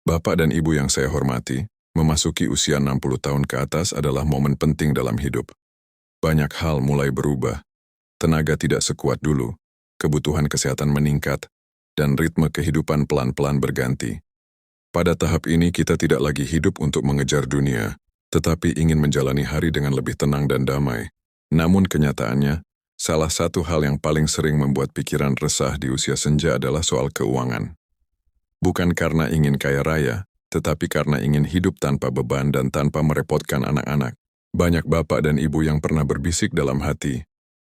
Bapak dan Ibu yang saya hormati, memasuki usia 60 tahun ke atas adalah momen penting dalam hidup. Banyak hal mulai berubah. Tenaga tidak sekuat dulu, kebutuhan kesehatan meningkat, dan ritme kehidupan pelan-pelan berganti. Pada tahap ini kita tidak lagi hidup untuk mengejar dunia, tetapi ingin menjalani hari dengan lebih tenang dan damai. Namun kenyataannya, salah satu hal yang paling sering membuat pikiran resah di usia senja adalah soal keuangan. Bukan karena ingin kaya raya, tetapi karena ingin hidup tanpa beban dan tanpa merepotkan anak-anak. Banyak bapak dan ibu yang pernah berbisik dalam hati,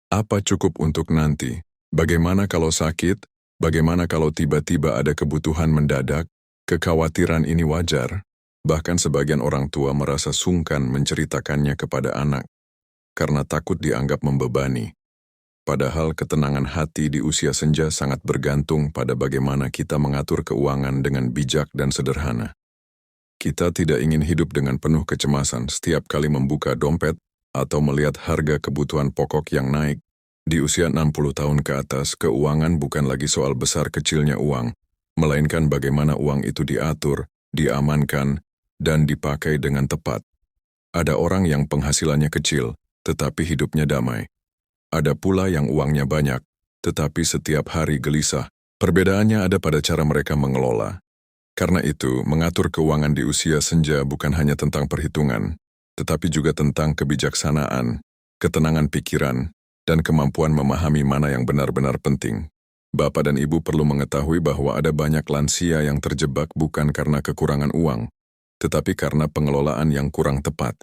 apa cukup untuk nanti? Bagaimana kalau sakit? Bagaimana kalau tiba-tiba ada kebutuhan mendadak? Kekhawatiran ini wajar. Bahkan sebagian orang tua merasa sungkan menceritakannya kepada anak, karena takut dianggap membebani. Padahal ketenangan hati di usia senja sangat bergantung pada bagaimana kita mengatur keuangan dengan bijak dan sederhana. Kita tidak ingin hidup dengan penuh kecemasan setiap kali membuka dompet atau melihat harga kebutuhan pokok yang naik. Di usia 60 tahun ke atas, keuangan bukan lagi soal besar kecilnya uang, melainkan bagaimana uang itu diatur, diamankan, dan dipakai dengan tepat. Ada orang yang penghasilannya kecil, tetapi hidupnya damai. Ada pula yang uangnya banyak, tetapi setiap hari gelisah. Perbedaannya ada pada cara mereka mengelola. Karena itu, mengatur keuangan di usia senja bukan hanya tentang perhitungan, tetapi juga tentang kebijaksanaan, ketenangan pikiran, dan kemampuan memahami mana yang benar-benar penting. Bapak dan Ibu perlu mengetahui bahwa ada banyak lansia yang terjebak bukan karena kekurangan uang, tetapi karena pengelolaan yang kurang tepat.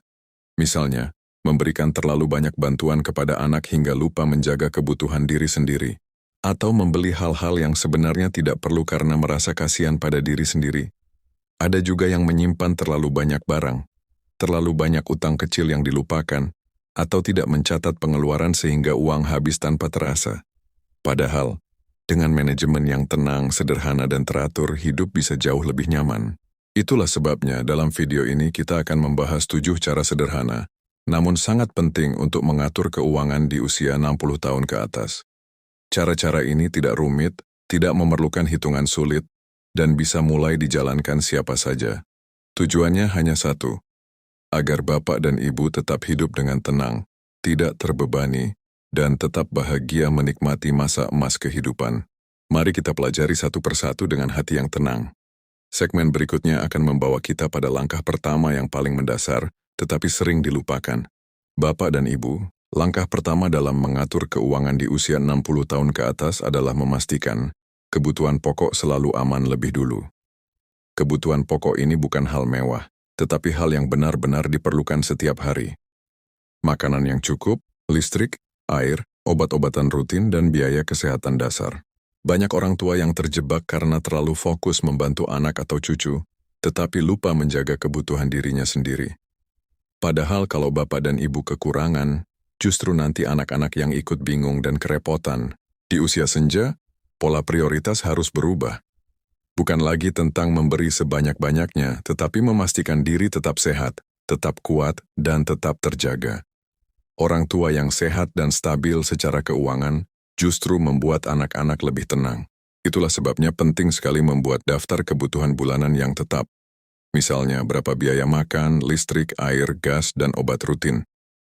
Misalnya, memberikan terlalu banyak bantuan kepada anak hingga lupa menjaga kebutuhan diri sendiri, atau membeli hal-hal yang sebenarnya tidak perlu karena merasa kasihan pada diri sendiri. Ada juga yang menyimpan terlalu banyak barang, terlalu banyak utang kecil yang dilupakan, atau tidak mencatat pengeluaran sehingga uang habis tanpa terasa. Padahal, dengan manajemen yang tenang, sederhana, dan teratur, hidup bisa jauh lebih nyaman. Itulah sebabnya dalam video ini kita akan membahas 7 cara sederhana, namun sangat penting untuk mengatur keuangan di usia 60 tahun ke atas. Cara-cara ini tidak rumit, tidak memerlukan hitungan sulit, dan bisa mulai dijalankan siapa saja. Tujuannya hanya satu, agar Bapak dan Ibu tetap hidup dengan tenang, tidak terbebani, dan tetap bahagia menikmati masa emas kehidupan. Mari kita pelajari satu persatu dengan hati yang tenang. Segmen berikutnya akan membawa kita pada langkah pertama yang paling mendasar, tetapi sering dilupakan. Bapak dan Ibu, langkah pertama dalam mengatur keuangan di usia 60 tahun ke atas adalah memastikan kebutuhan pokok selalu aman lebih dulu. Kebutuhan pokok ini bukan hal mewah, tetapi hal yang benar-benar diperlukan setiap hari. Makanan yang cukup, listrik, air, obat-obatan rutin, dan biaya kesehatan dasar. Banyak orang tua yang terjebak karena terlalu fokus membantu anak atau cucu, tetapi lupa menjaga kebutuhan dirinya sendiri. Padahal kalau Bapak dan Ibu kekurangan, justru nanti anak-anak yang ikut bingung dan kerepotan. Di usia senja, pola prioritas harus berubah. Bukan lagi tentang memberi sebanyak-banyaknya, tetapi memastikan diri tetap sehat, tetap kuat, dan tetap terjaga. Orang tua yang sehat dan stabil secara keuangan justru membuat anak-anak lebih tenang. Itulah sebabnya penting sekali membuat daftar kebutuhan bulanan yang tetap. Misalnya berapa biaya makan, listrik, air, gas, dan obat rutin.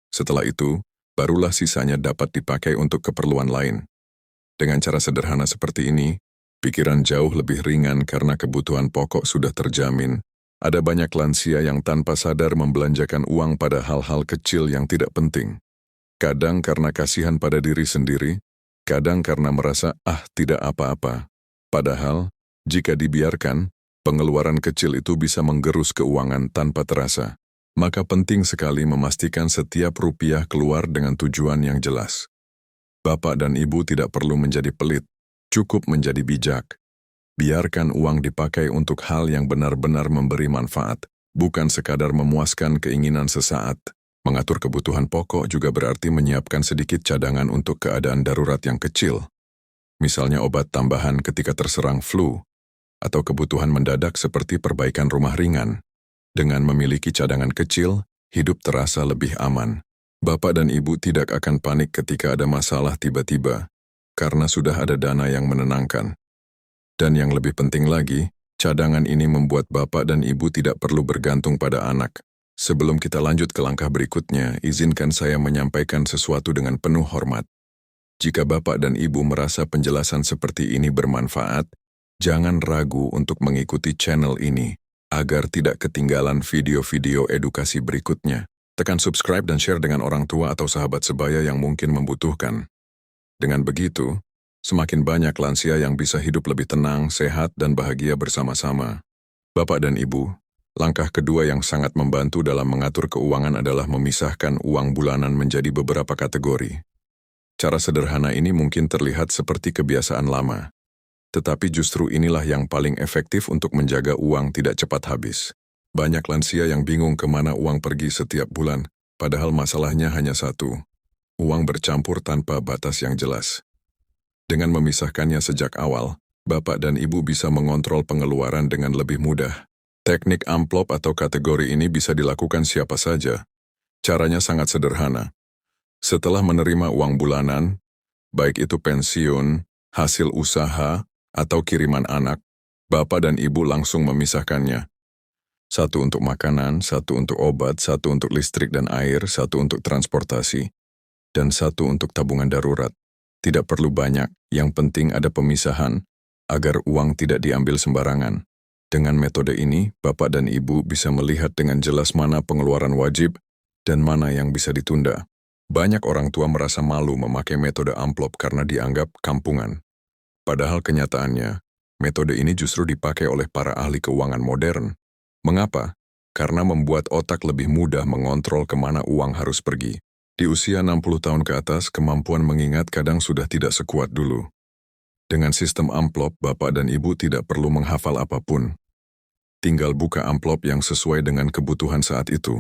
Setelah itu, barulah sisanya dapat dipakai untuk keperluan lain. Dengan cara sederhana seperti ini, pikiran jauh lebih ringan karena kebutuhan pokok sudah terjamin. Ada banyak lansia yang tanpa sadar membelanjakan uang pada hal-hal kecil yang tidak penting. Kadang karena kasihan pada diri sendiri, kadang karena merasa, tidak apa-apa. Padahal, jika dibiarkan, pengeluaran kecil itu bisa menggerus keuangan tanpa terasa. Maka penting sekali memastikan setiap rupiah keluar dengan tujuan yang jelas. Bapak dan Ibu tidak perlu menjadi pelit, cukup menjadi bijak. Biarkan uang dipakai untuk hal yang benar-benar memberi manfaat, bukan sekadar memuaskan keinginan sesaat. Mengatur kebutuhan pokok juga berarti menyiapkan sedikit cadangan untuk keadaan darurat yang kecil. Misalnya obat tambahan ketika terserang flu, atau kebutuhan mendadak seperti perbaikan rumah ringan. Dengan memiliki cadangan kecil, hidup terasa lebih aman. Bapak dan Ibu tidak akan panik ketika ada masalah tiba-tiba, karena sudah ada dana yang menenangkan. Dan yang lebih penting lagi, Cadangan ini membuat bapak dan ibu tidak perlu bergantung pada anak. Sebelum kita lanjut ke langkah berikutnya, izinkan saya menyampaikan sesuatu dengan penuh hormat. Jika bapak dan ibu merasa penjelasan seperti ini bermanfaat, jangan ragu untuk mengikuti channel ini agar tidak ketinggalan video-video edukasi berikutnya. Tekan subscribe dan share dengan orang tua atau sahabat sebaya yang mungkin membutuhkan. Dengan begitu, semakin banyak lansia yang bisa hidup lebih tenang, sehat, dan bahagia bersama-sama. Bapak dan Ibu, langkah kedua yang sangat membantu dalam mengatur keuangan adalah memisahkan uang bulanan menjadi beberapa kategori. Cara sederhana ini mungkin terlihat seperti kebiasaan lama, tetapi justru inilah yang paling efektif untuk menjaga uang tidak cepat habis. Banyak lansia yang bingung kemana uang pergi setiap bulan, padahal masalahnya hanya satu: uang bercampur tanpa batas yang jelas. Dengan memisahkannya sejak awal, Bapak dan Ibu bisa mengontrol pengeluaran dengan lebih mudah. Teknik amplop atau kategori ini bisa dilakukan siapa saja. Caranya sangat sederhana. Setelah menerima uang bulanan, baik itu pensiun, hasil usaha, atau kiriman anak, Bapak dan Ibu langsung memisahkannya. Satu untuk makanan, satu untuk obat, satu untuk listrik dan air, satu untuk transportasi, dan satu untuk tabungan darurat. Tidak perlu banyak, yang penting ada pemisahan, agar uang tidak diambil sembarangan. Dengan metode ini, Bapak dan Ibu bisa melihat dengan jelas mana pengeluaran wajib dan mana yang bisa ditunda. Banyak orang tua merasa malu memakai metode amplop karena dianggap kampungan. Padahal kenyataannya, metode ini justru dipakai oleh para ahli keuangan modern. Mengapa? Karena membuat otak lebih mudah mengontrol kemana uang harus pergi. Di usia 60 tahun ke atas, kemampuan mengingat kadang sudah tidak sekuat dulu. Dengan sistem amplop, Bapak dan Ibu tidak perlu menghafal apapun. Tinggal buka amplop yang sesuai dengan kebutuhan saat itu,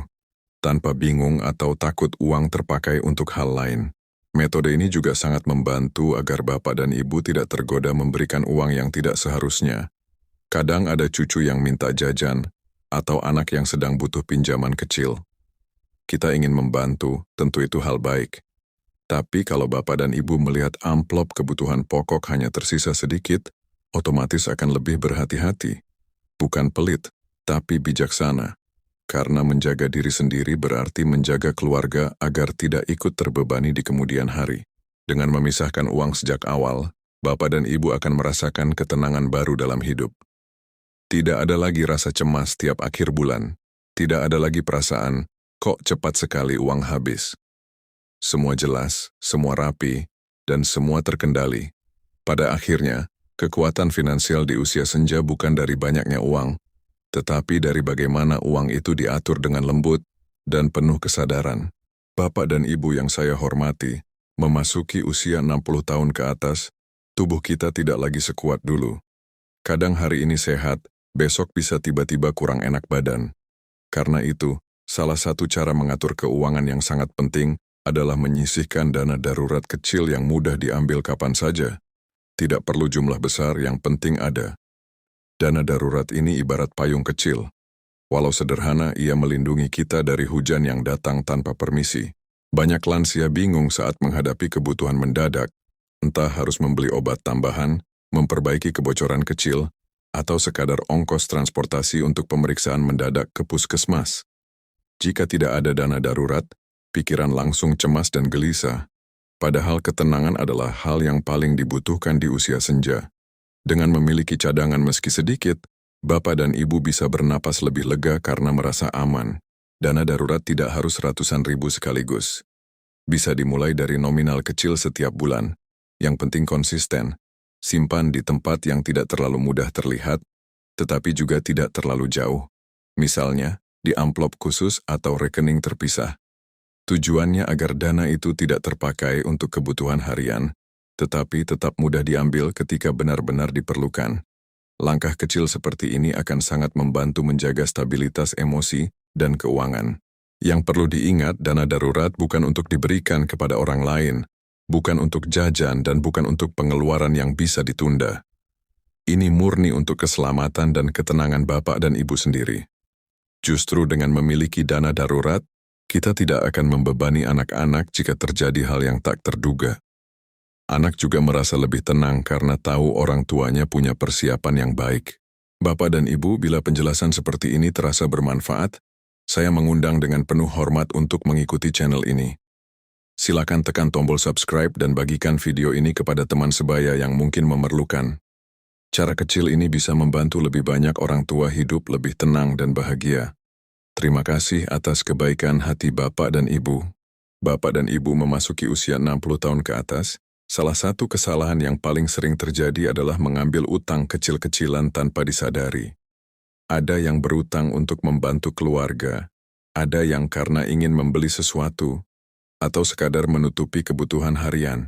tanpa bingung atau takut uang terpakai untuk hal lain. Metode ini juga sangat membantu agar Bapak dan Ibu tidak tergoda memberikan uang yang tidak seharusnya. Kadang ada cucu yang minta jajan, atau anak yang sedang butuh pinjaman kecil. Kita ingin membantu, tentu itu hal baik. Tapi kalau Bapak dan Ibu melihat amplop kebutuhan pokok hanya tersisa sedikit, otomatis akan lebih berhati-hati. Bukan pelit, tapi bijaksana. Karena menjaga diri sendiri berarti menjaga keluarga agar tidak ikut terbebani di kemudian hari. Dengan memisahkan uang sejak awal, Bapak dan Ibu akan merasakan ketenangan baru dalam hidup. Tidak ada lagi rasa cemas tiap akhir bulan. Tidak ada lagi perasaan, kok cepat sekali uang habis. Semua jelas, semua rapi, dan semua terkendali. Pada akhirnya, kekuatan finansial di usia senja bukan dari banyaknya uang, tetapi dari bagaimana uang itu diatur dengan lembut dan penuh kesadaran. Bapak dan Ibu yang saya hormati, memasuki usia 60 tahun ke atas, tubuh kita tidak lagi sekuat dulu. Kadang hari ini sehat, besok bisa tiba-tiba kurang enak badan. Karena itu, salah satu cara mengatur keuangan yang sangat penting adalah menyisihkan dana darurat kecil yang mudah diambil kapan saja. Tidak perlu jumlah besar, yang penting ada. Dana darurat ini ibarat payung kecil. Walau sederhana, ia melindungi kita dari hujan yang datang tanpa permisi. Banyak lansia bingung saat menghadapi kebutuhan mendadak, entah harus membeli obat tambahan, memperbaiki kebocoran kecil, atau sekadar ongkos transportasi untuk pemeriksaan mendadak ke puskesmas. Jika tidak ada dana darurat, pikiran langsung cemas dan gelisah. Padahal ketenangan adalah hal yang paling dibutuhkan di usia senja. Dengan memiliki cadangan meski sedikit, Bapak dan Ibu bisa bernapas lebih lega karena merasa aman. Dana darurat tidak harus ratusan ribu sekaligus. Bisa dimulai dari nominal kecil setiap bulan. Yang penting konsisten. Simpan di tempat yang tidak terlalu mudah terlihat, tetapi juga tidak terlalu jauh. Misalnya, di amplop khusus atau rekening terpisah. Tujuannya agar dana itu tidak terpakai untuk kebutuhan harian, tetapi tetap mudah diambil ketika benar-benar diperlukan. Langkah kecil seperti ini akan sangat membantu menjaga stabilitas emosi dan keuangan. Yang perlu diingat, dana darurat bukan untuk diberikan kepada orang lain, bukan untuk jajan dan bukan untuk pengeluaran yang bisa ditunda. Ini murni untuk keselamatan dan ketenangan Bapak dan Ibu sendiri. Justru dengan memiliki dana darurat, kita tidak akan membebani anak-anak jika terjadi hal yang tak terduga. Anak juga merasa lebih tenang karena tahu orang tuanya punya persiapan yang baik. Bapak dan Ibu, bila penjelasan seperti ini terasa bermanfaat, saya mengundang dengan penuh hormat untuk mengikuti channel ini. Silakan tekan tombol subscribe dan bagikan video ini kepada teman sebaya yang mungkin memerlukan. Cara kecil ini bisa membantu lebih banyak orang tua hidup lebih tenang dan bahagia. Terima kasih atas kebaikan hati Bapak dan Ibu. Bapak dan Ibu memasuki usia 60 tahun ke atas, salah satu kesalahan yang paling sering terjadi adalah mengambil utang kecil-kecilan tanpa disadari. Ada yang berutang untuk membantu keluarga, ada yang karena ingin membeli sesuatu, atau sekadar menutupi kebutuhan harian.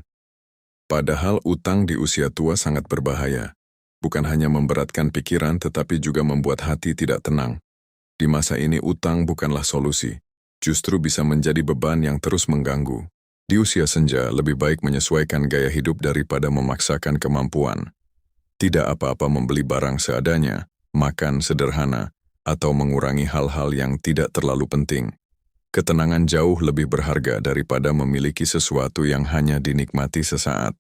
Padahal utang di usia tua sangat berbahaya. Bukan hanya memberatkan pikiran tetapi juga membuat hati tidak tenang. Di masa ini utang bukanlah solusi, justru bisa menjadi beban yang terus mengganggu. Di usia senja lebih baik menyesuaikan gaya hidup daripada memaksakan kemampuan. Tidak apa-apa membeli barang seadanya, makan sederhana, atau mengurangi hal-hal yang tidak terlalu penting. Ketenangan jauh lebih berharga daripada memiliki sesuatu yang hanya dinikmati sesaat.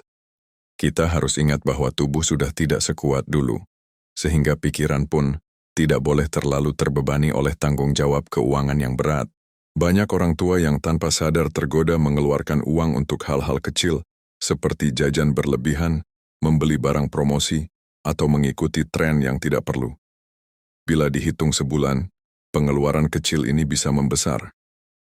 Kita harus ingat bahwa tubuh sudah tidak sekuat dulu, sehingga pikiran pun tidak boleh terlalu terbebani oleh tanggung jawab keuangan yang berat. Banyak orang tua yang tanpa sadar tergoda mengeluarkan uang untuk hal-hal kecil, seperti jajan berlebihan, membeli barang promosi, atau mengikuti tren yang tidak perlu. Bila dihitung sebulan, pengeluaran kecil ini bisa membesar.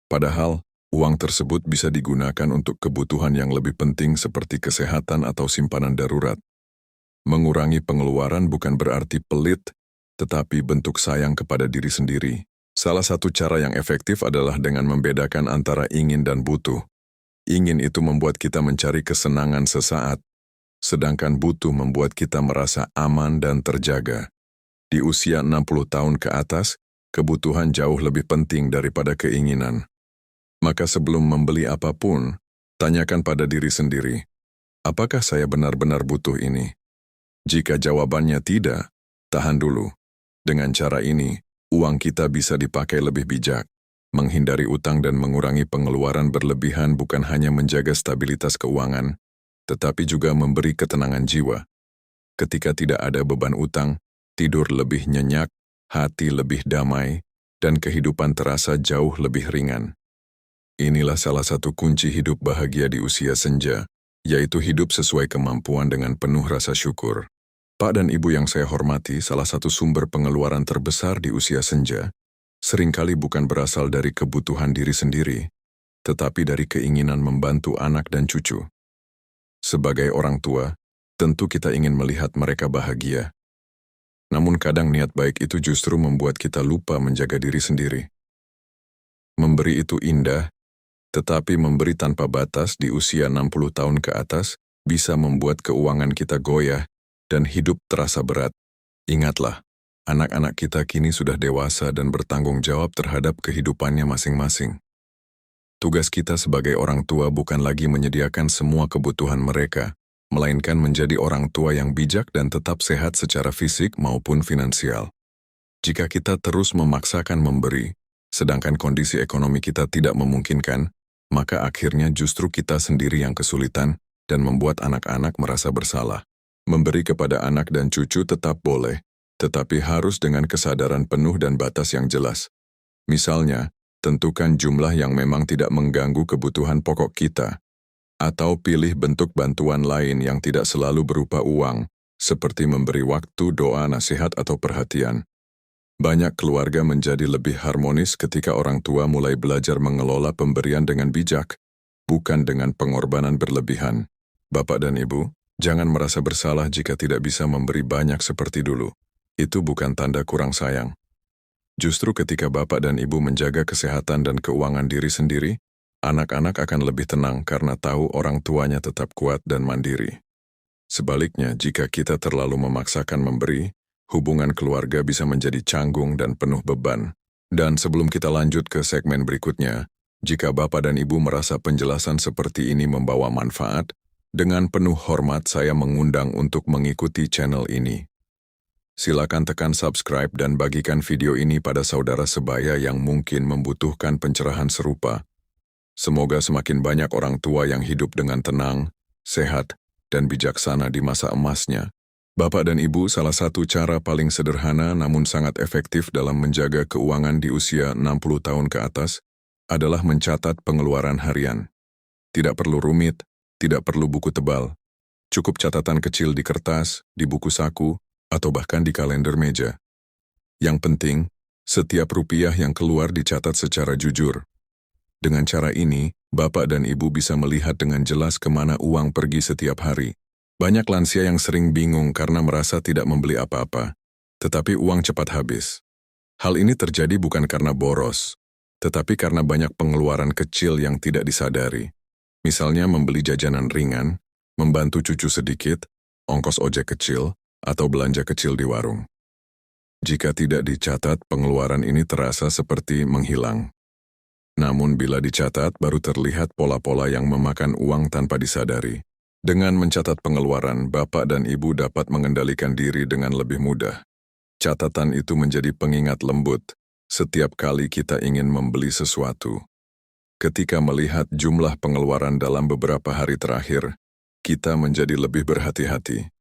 Padahal, uang tersebut bisa digunakan untuk kebutuhan yang lebih penting seperti kesehatan atau simpanan darurat. Mengurangi pengeluaran bukan berarti pelit, tetapi bentuk sayang kepada diri sendiri. Salah satu cara yang efektif adalah dengan membedakan antara ingin dan butuh. Ingin itu membuat kita mencari kesenangan sesaat, sedangkan butuh membuat kita merasa aman dan terjaga. Di usia 60 tahun ke atas, kebutuhan jauh lebih penting daripada keinginan. Maka sebelum membeli apapun, tanyakan pada diri sendiri, apakah saya benar-benar butuh ini? Jika jawabannya tidak, tahan dulu. Dengan cara ini, uang kita bisa dipakai lebih bijak. Menghindari utang dan mengurangi pengeluaran berlebihan bukan hanya menjaga stabilitas keuangan, tetapi juga memberi ketenangan jiwa. Ketika tidak ada beban utang, tidur lebih nyenyak, hati lebih damai, dan kehidupan terasa jauh lebih ringan. Inilah salah satu kunci hidup bahagia di usia senja, yaitu hidup sesuai kemampuan dengan penuh rasa syukur. Pak dan Ibu yang saya hormati, salah satu sumber pengeluaran terbesar di usia senja seringkali bukan berasal dari kebutuhan diri sendiri, tetapi dari keinginan membantu anak dan cucu. Sebagai orang tua, tentu kita ingin melihat mereka bahagia. Namun kadang niat baik itu justru membuat kita lupa menjaga diri sendiri. Memberi itu indah, tetapi memberi tanpa batas di usia 60 tahun ke atas bisa membuat keuangan kita goyah dan hidup terasa berat. Ingatlah, anak-anak kita kini sudah dewasa dan bertanggung jawab terhadap kehidupannya masing-masing. Tugas kita sebagai orang tua bukan lagi menyediakan semua kebutuhan mereka, melainkan menjadi orang tua yang bijak dan tetap sehat secara fisik maupun finansial. Jika kita terus memaksakan memberi, sedangkan kondisi ekonomi kita tidak memungkinkan, maka akhirnya justru kita sendiri yang kesulitan dan membuat anak-anak merasa bersalah. Memberi kepada anak dan cucu tetap boleh, tetapi harus dengan kesadaran penuh dan batas yang jelas. Misalnya, tentukan jumlah yang memang tidak mengganggu kebutuhan pokok kita, atau pilih bentuk bantuan lain yang tidak selalu berupa uang, seperti memberi waktu, doa, nasihat, atau perhatian. Banyak keluarga menjadi lebih harmonis ketika orang tua mulai belajar mengelola pemberian dengan bijak, bukan dengan pengorbanan berlebihan. Bapak dan Ibu, jangan merasa bersalah jika tidak bisa memberi banyak seperti dulu. Itu bukan tanda kurang sayang. Justru ketika Bapak dan Ibu menjaga kesehatan dan keuangan diri sendiri, anak-anak akan lebih tenang karena tahu orang tuanya tetap kuat dan mandiri. Sebaliknya, jika kita terlalu memaksakan memberi, hubungan keluarga bisa menjadi canggung dan penuh beban. Dan sebelum kita lanjut ke segmen berikutnya, jika Bapak dan Ibu merasa penjelasan seperti ini membawa manfaat, dengan penuh hormat saya mengundang untuk mengikuti channel ini. Silakan tekan subscribe dan bagikan video ini pada saudara sebaya yang mungkin membutuhkan pencerahan serupa. Semoga semakin banyak orang tua yang hidup dengan tenang, sehat, dan bijaksana di masa emasnya. Bapak dan Ibu, salah satu cara paling sederhana namun sangat efektif dalam menjaga keuangan di usia 60 tahun ke atas adalah mencatat pengeluaran harian. Tidak perlu rumit, tidak perlu buku tebal. Cukup catatan kecil di kertas, di buku saku, atau bahkan di kalender meja. Yang penting, setiap rupiah yang keluar dicatat secara jujur. Dengan cara ini, Bapak dan Ibu bisa melihat dengan jelas kemana uang pergi setiap hari. Banyak lansia yang sering bingung karena merasa tidak membeli apa-apa, tetapi uang cepat habis. Hal ini terjadi bukan karena boros, tetapi karena banyak pengeluaran kecil yang tidak disadari. Misalnya membeli jajanan ringan, membantu cucu sedikit, ongkos ojek kecil, atau belanja kecil di warung. Jika tidak dicatat, pengeluaran ini terasa seperti menghilang. Namun bila dicatat, baru terlihat pola-pola yang memakan uang tanpa disadari. Dengan mencatat pengeluaran, Bapak dan Ibu dapat mengendalikan diri dengan lebih mudah. Catatan itu menjadi pengingat lembut setiap kali kita ingin membeli sesuatu. Ketika melihat jumlah pengeluaran dalam beberapa hari terakhir, kita menjadi lebih berhati-hati.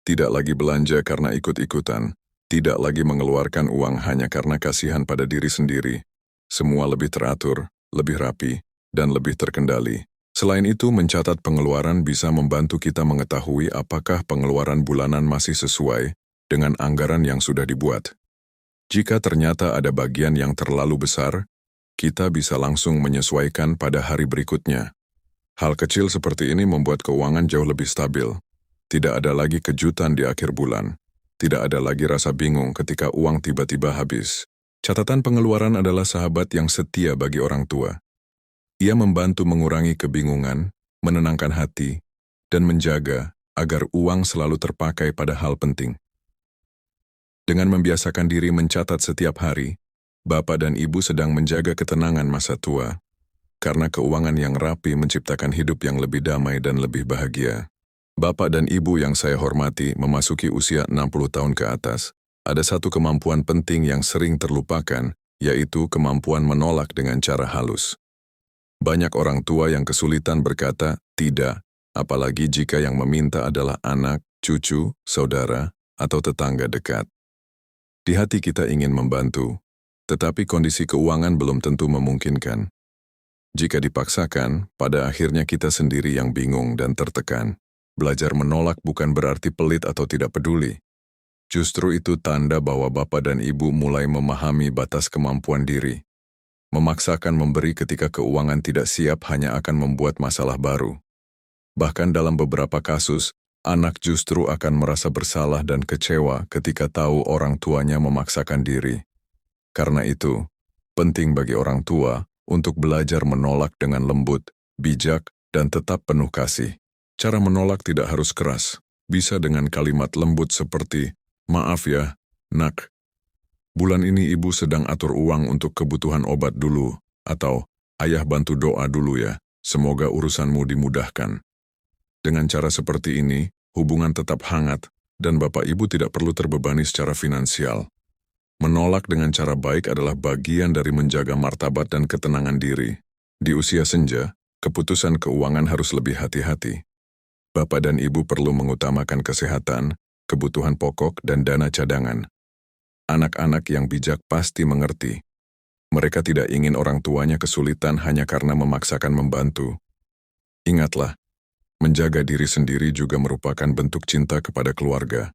Tidak lagi belanja karena ikut-ikutan, tidak lagi mengeluarkan uang hanya karena kasihan pada diri sendiri. Semua lebih teratur, lebih rapi, dan lebih terkendali. Selain itu, mencatat pengeluaran bisa membantu kita mengetahui apakah pengeluaran bulanan masih sesuai dengan anggaran yang sudah dibuat. Jika ternyata ada bagian yang terlalu besar, kita bisa langsung menyesuaikan pada hari berikutnya. Hal kecil seperti ini membuat keuangan jauh lebih stabil. Tidak ada lagi kejutan di akhir bulan. Tidak ada lagi rasa bingung ketika uang tiba-tiba habis. Catatan pengeluaran adalah sahabat yang setia bagi orang tua. Ia membantu mengurangi kebingungan, menenangkan hati, dan menjaga agar uang selalu terpakai pada hal penting. Dengan membiasakan diri mencatat setiap hari, Bapak dan Ibu sedang menjaga ketenangan masa tua, karena keuangan yang rapi menciptakan hidup yang lebih damai dan lebih bahagia. Bapak dan Ibu yang saya hormati, memasuki usia 60 tahun ke atas, ada satu kemampuan penting yang sering terlupakan, yaitu kemampuan menolak dengan cara halus. Banyak orang tua yang kesulitan berkata tidak, apalagi jika yang meminta adalah anak, cucu, saudara, atau tetangga dekat. Di hati kita ingin membantu, tetapi kondisi keuangan belum tentu memungkinkan. Jika dipaksakan, pada akhirnya kita sendiri yang bingung dan tertekan. Belajar menolak bukan berarti pelit atau tidak peduli. Justru itu tanda bahwa Bapak dan Ibu mulai memahami batas kemampuan diri. Memaksakan memberi ketika keuangan tidak siap hanya akan membuat masalah baru. Bahkan dalam beberapa kasus, anak justru akan merasa bersalah dan kecewa ketika tahu orang tuanya memaksakan diri. Karena itu, penting bagi orang tua untuk belajar menolak dengan lembut, bijak, dan tetap penuh kasih. Cara menolak tidak harus keras, bisa dengan kalimat lembut seperti, "Maaf ya, nak. Bulan ini ibu sedang atur uang untuk kebutuhan obat dulu," atau "Ayah bantu doa dulu ya, semoga urusanmu dimudahkan." Dengan cara seperti ini, hubungan tetap hangat, dan Bapak Ibu tidak perlu terbebani secara finansial. Menolak dengan cara baik adalah bagian dari menjaga martabat dan ketenangan diri. Di usia senja, keputusan keuangan harus lebih hati-hati. Bapak dan Ibu perlu mengutamakan kesehatan, kebutuhan pokok, dan dana cadangan. Anak-anak yang bijak pasti mengerti. Mereka tidak ingin orang tuanya kesulitan hanya karena memaksakan membantu. Ingatlah, menjaga diri sendiri juga merupakan bentuk cinta kepada keluarga.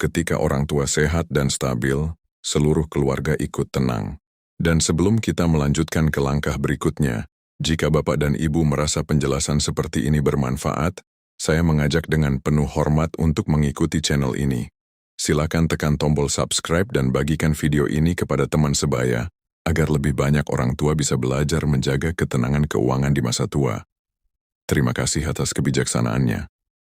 Ketika orang tua sehat dan stabil, seluruh keluarga ikut tenang. Dan sebelum kita melanjutkan ke langkah berikutnya, jika Bapak dan Ibu merasa penjelasan seperti ini bermanfaat, saya mengajak dengan penuh hormat untuk mengikuti channel ini. Silakan tekan tombol subscribe dan bagikan video ini kepada teman sebaya, agar lebih banyak orang tua bisa belajar menjaga ketenangan keuangan di masa tua. Terima kasih atas kebijaksanaannya.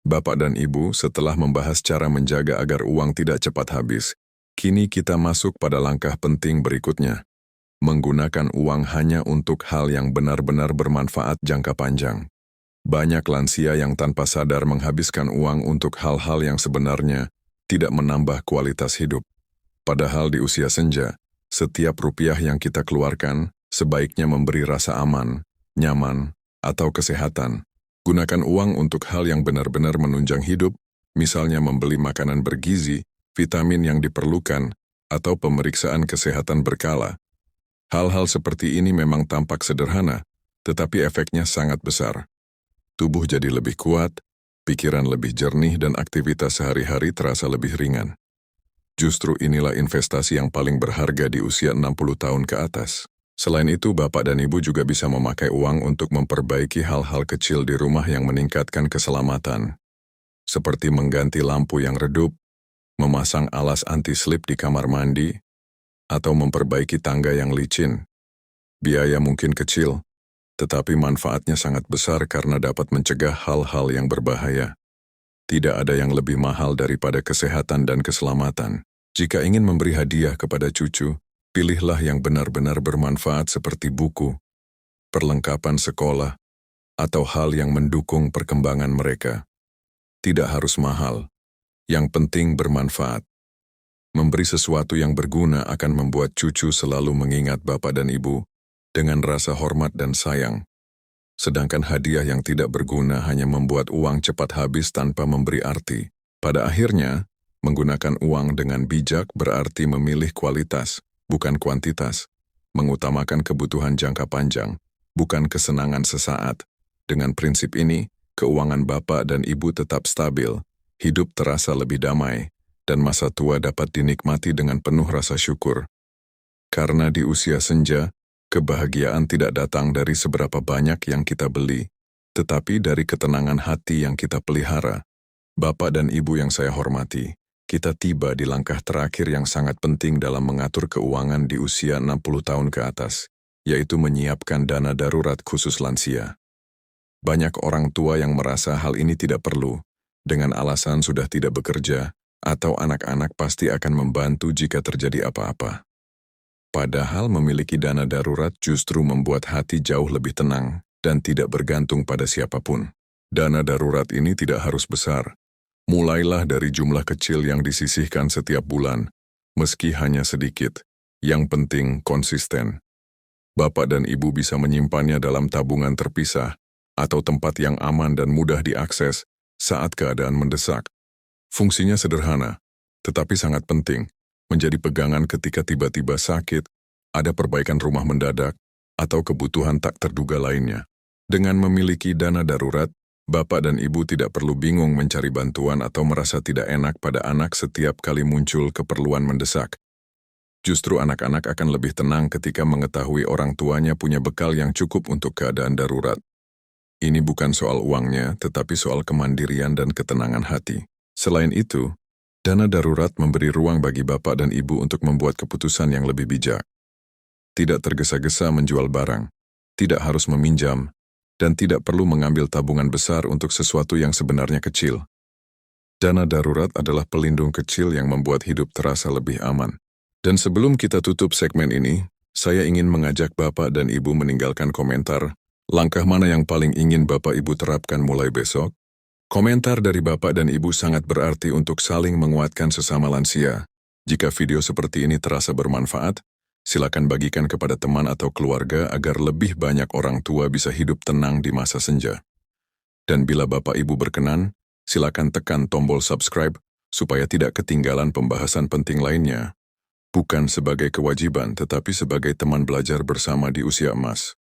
Bapak dan Ibu, setelah membahas cara menjaga agar uang tidak cepat habis, kini kita masuk pada langkah penting berikutnya. Menggunakan uang hanya untuk hal yang benar-benar bermanfaat jangka panjang. Banyak lansia yang tanpa sadar menghabiskan uang untuk hal-hal yang sebenarnya tidak menambah kualitas hidup. Padahal di usia senja, setiap rupiah yang kita keluarkan sebaiknya memberi rasa aman, nyaman, atau kesehatan. Gunakan uang untuk hal yang benar-benar menunjang hidup, misalnya membeli makanan bergizi, vitamin yang diperlukan, atau pemeriksaan kesehatan berkala. Hal-hal seperti ini memang tampak sederhana, tetapi efeknya sangat besar. Tubuh jadi lebih kuat, pikiran lebih jernih, dan aktivitas sehari-hari terasa lebih ringan. Justru inilah investasi yang paling berharga di usia 60 tahun ke atas. Selain itu, Bapak dan Ibu juga bisa memakai uang untuk memperbaiki hal-hal kecil di rumah yang meningkatkan keselamatan. Seperti mengganti lampu yang redup, memasang alas anti-slip di kamar mandi, atau memperbaiki tangga yang licin. Biaya mungkin kecil, tetapi manfaatnya sangat besar karena dapat mencegah hal-hal yang berbahaya. Tidak ada yang lebih mahal daripada kesehatan dan keselamatan. Jika ingin memberi hadiah kepada cucu, pilihlah yang benar-benar bermanfaat seperti buku, perlengkapan sekolah, atau hal yang mendukung perkembangan mereka. Tidak harus mahal, yang penting bermanfaat. Memberi sesuatu yang berguna akan membuat cucu selalu mengingat Bapak dan Ibu dengan rasa hormat dan sayang. Sedangkan hadiah yang tidak berguna hanya membuat uang cepat habis tanpa memberi arti. Pada akhirnya, menggunakan uang dengan bijak berarti memilih kualitas, bukan kuantitas, mengutamakan kebutuhan jangka panjang, bukan kesenangan sesaat. Dengan prinsip ini, keuangan Bapak dan Ibu tetap stabil, hidup terasa lebih damai, dan masa tua dapat dinikmati dengan penuh rasa syukur. Karena di usia senja, kebahagiaan tidak datang dari seberapa banyak yang kita beli, tetapi dari ketenangan hati yang kita pelihara. Bapak dan Ibu yang saya hormati, kita tiba di langkah terakhir yang sangat penting dalam mengatur keuangan di usia 60 tahun ke atas, yaitu menyiapkan dana darurat khusus lansia. Banyak orang tua yang merasa hal ini tidak perlu, dengan alasan sudah tidak bekerja, atau anak-anak pasti akan membantu jika terjadi apa-apa. Padahal memiliki dana darurat justru membuat hati jauh lebih tenang dan tidak bergantung pada siapapun. Dana darurat ini tidak harus besar. Mulailah dari jumlah kecil yang disisihkan setiap bulan, meski hanya sedikit. Yang penting konsisten. Bapak dan Ibu bisa menyimpannya dalam tabungan terpisah atau tempat yang aman dan mudah diakses saat keadaan mendesak. Fungsinya sederhana, tetapi sangat penting, menjadi pegangan ketika tiba-tiba sakit, ada perbaikan rumah mendadak, atau kebutuhan tak terduga lainnya. Dengan memiliki dana darurat, Bapak dan Ibu tidak perlu bingung mencari bantuan atau merasa tidak enak pada anak setiap kali muncul keperluan mendesak. Justru anak-anak akan lebih tenang ketika mengetahui orang tuanya punya bekal yang cukup untuk keadaan darurat. Ini bukan soal uangnya, tetapi soal kemandirian dan ketenangan hati. Selain itu, dana darurat memberi ruang bagi Bapak dan Ibu untuk membuat keputusan yang lebih bijak. Tidak tergesa-gesa menjual barang, tidak harus meminjam, dan tidak perlu mengambil tabungan besar untuk sesuatu yang sebenarnya kecil. Dana darurat adalah pelindung kecil yang membuat hidup terasa lebih aman. Dan sebelum kita tutup segmen ini, saya ingin mengajak Bapak dan Ibu meninggalkan komentar, langkah mana yang paling ingin Bapak Ibu terapkan mulai besok? Komentar dari Bapak dan Ibu sangat berarti untuk saling menguatkan sesama lansia. Jika video seperti ini terasa bermanfaat, silakan bagikan kepada teman atau keluarga agar lebih banyak orang tua bisa hidup tenang di masa senja. Dan bila Bapak Ibu berkenan, silakan tekan tombol subscribe supaya tidak ketinggalan pembahasan penting lainnya. Bukan sebagai kewajiban tetapi sebagai teman belajar bersama di usia emas.